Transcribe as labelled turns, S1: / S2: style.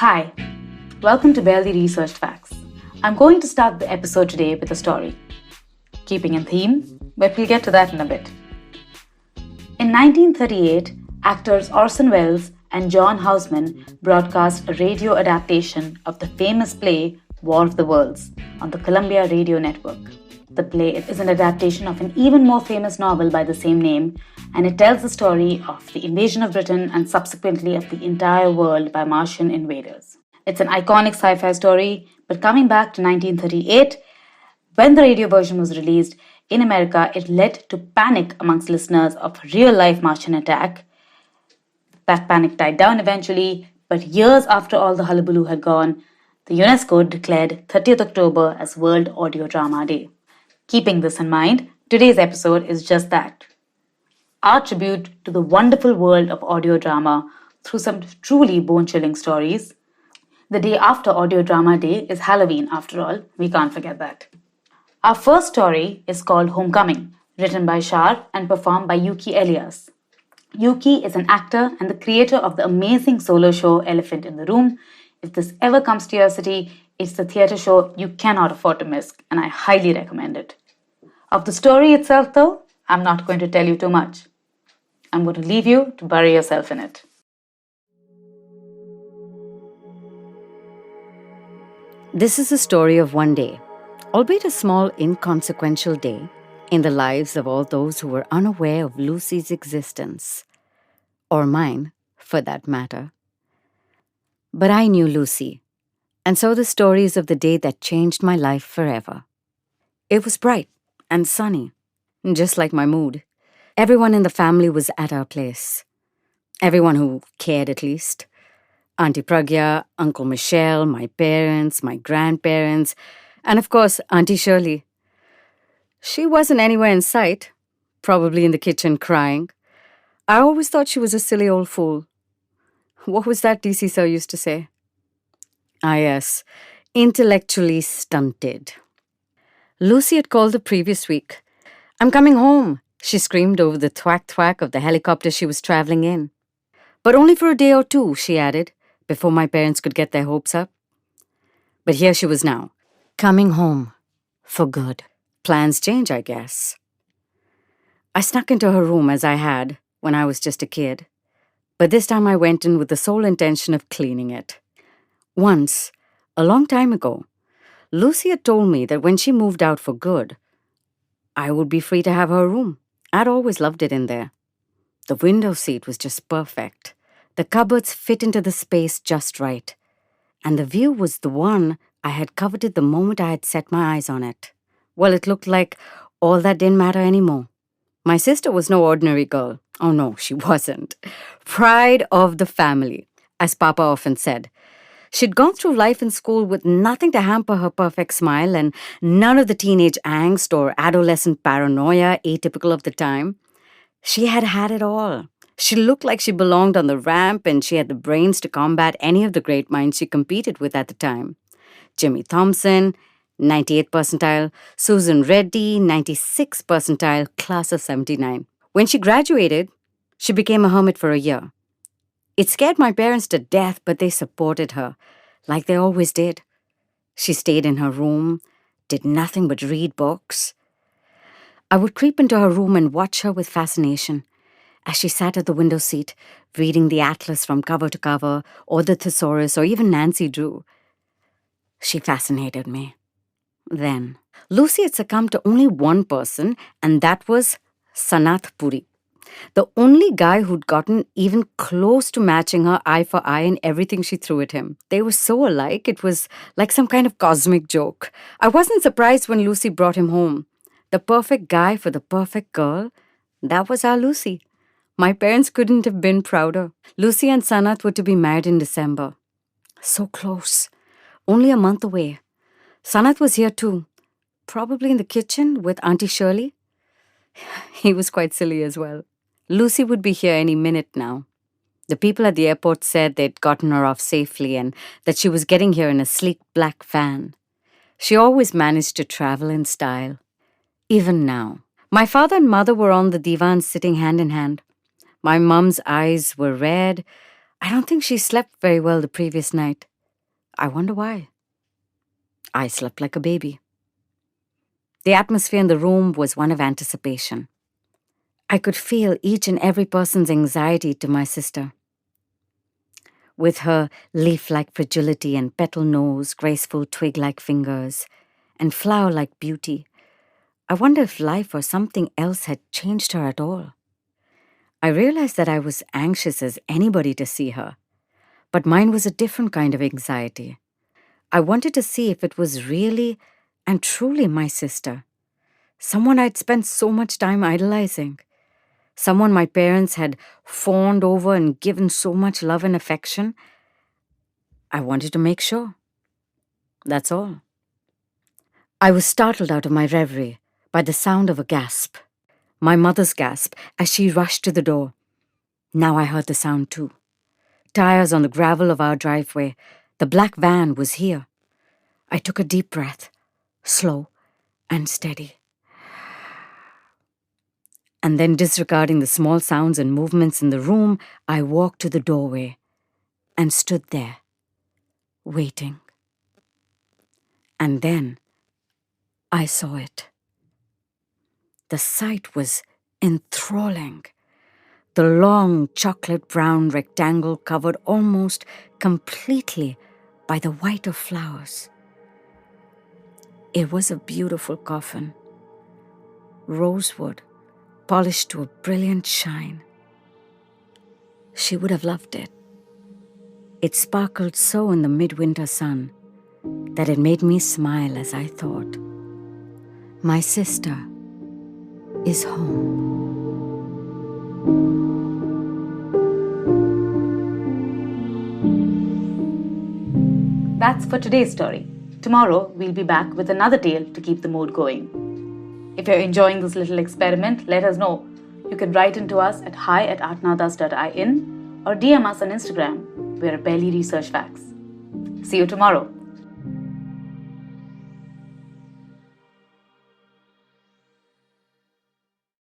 S1: Hi, welcome to Barely Researched Facts. I'm going to start the episode today with a story. Keeping in theme, but we'll get to that in a bit. In 1938, actors Orson Welles and John Houseman broadcast a radio adaptation of the famous play War of the Worlds on the Columbia Radio Network. The play is an adaptation of an even more famous novel by the same name, and it tells the story of the invasion of Britain and subsequently of the entire world by Martian invaders. It's an iconic sci-fi story, but coming back to 1938, when the radio version was released in America, it led to panic amongst listeners of a real-life Martian attack. That panic died down eventually, but years after all the hullabaloo had gone, the UNESCO declared 30th October as World Audio Drama Day. Keeping this in mind, today's episode is just that. Our tribute to the wonderful world of audio drama through some truly bone-chilling stories. The day after Audio Drama Day is Halloween, after all. We can't forget that. Our first story is called Homecoming, written by Shar and performed by Yuki Ellias. Yuki is an actor and the creator of the amazing solo show Elephant in the Room. If this ever comes to your city, it's the theatre show you cannot afford to miss, and I highly recommend it. Of the story itself, though, I'm not going to tell you too much. I'm going to leave you to bury yourself in it.
S2: This is a story of one day, albeit a small, inconsequential day, in the lives of all those who were unaware of Lucy's existence. Or mine, for that matter. But I knew Lucy, and so the story is of the day that changed my life forever. It was bright and sunny, just like my mood. Everyone in the family was at our place. Everyone who cared, at least. Auntie Pragya, Uncle Michelle, my parents, my grandparents, and of course, Auntie Shirley. She wasn't anywhere in sight, probably in the kitchen crying. I always thought she was a silly old fool. What was that DC sir used to say? Ah yes, intellectually stunted. Lucy had called the previous week. "I'm coming home," she screamed over the thwack-thwack of the helicopter she was traveling in. "But only for a day or two," she added, before my parents could get their hopes up. But here she was now, coming home. For good. Plans change, I guess. I snuck into her room as I had when I was just a kid. But this time I went in with the sole intention of cleaning it. Once, a long time ago, Lucy had told me that when she moved out for good, I would be free to have her room. I'd always loved it in there. The window seat was just perfect. The cupboards fit into the space just right. And the view was the one I had coveted the moment I had set my eyes on it. Well, it looked like all that didn't matter anymore. My sister was no ordinary girl. Oh no, she wasn't. Pride of the family, as Papa often said. She'd gone through life in school with nothing to hamper her perfect smile and none of the teenage angst or adolescent paranoia atypical of the time. She had had it all. She looked like she belonged on the ramp and she had the brains to combat any of the great minds she competed with at the time. Jimmy Thompson, 98th percentile, Susan Reddy, 96th percentile, class of 79. When she graduated, she became a hermit for a year. It scared my parents to death, but they supported her, like they always did. She stayed in her room, did nothing but read books. I would creep into her room and watch her with fascination as she sat at the window seat, reading the Atlas from cover to cover, or the Thesaurus, or even Nancy Drew. She fascinated me. Then, Lucy had succumbed to only one person, and that was Sanath Puri, the only guy who'd gotten even close to matching her eye for eye in everything she threw at him. They were so alike, it was like some kind of cosmic joke. I wasn't surprised when Lucy brought him home. The perfect guy for the perfect girl. That was our Lucy. My parents couldn't have been prouder. Lucy and Sanath were to be married in December. So close. Only a month away. Sanath was here too. Probably in the kitchen with Auntie Shirley. He was quite silly as well. Lucy would be here any minute now. The people at the airport said they'd gotten her off safely and that she was getting here in a sleek black van. She always managed to travel in style. Even now. My father and mother were on the divan sitting hand in hand. My mum's eyes were red. I don't think she slept very well the previous night. I wonder why. I slept like a baby. The atmosphere in the room was one of anticipation. I could feel each and every person's anxiety to my sister. With her leaf-like fragility and petal nose, graceful twig-like fingers, and flower-like beauty, I wonder if life or something else had changed her at all. I realized that I was anxious as anybody to see her, but mine was a different kind of anxiety. I wanted to see if it was really and truly my sister, someone I'd spent so much time idolizing, someone my parents had fawned over and given so much love and affection. I wanted to make sure. That's all. I was startled out of my reverie by the sound of a gasp. My mother's gasp as she rushed to the door. Now I heard the sound too. Tires on the gravel of our driveway. The black van was here. I took a deep breath, slow and steady. And then, disregarding the small sounds and movements in the room, I walked to the doorway and stood there, waiting. And then I saw it. The sight was enthralling. The long chocolate brown rectangle covered almost completely by the white of flowers. It was a beautiful coffin. Rosewood, polished to a brilliant shine. She would have loved it. It sparkled so in the midwinter sun that it made me smile as I thought, my sister is home.
S1: That's for today's story. Tomorrow, we'll be back with another tale to keep the mood going. If you're enjoying this little experiment, let us know. You can write into us at hi@artnowthus.in or DM us on Instagram. We're at Barely Research Facts. See you tomorrow.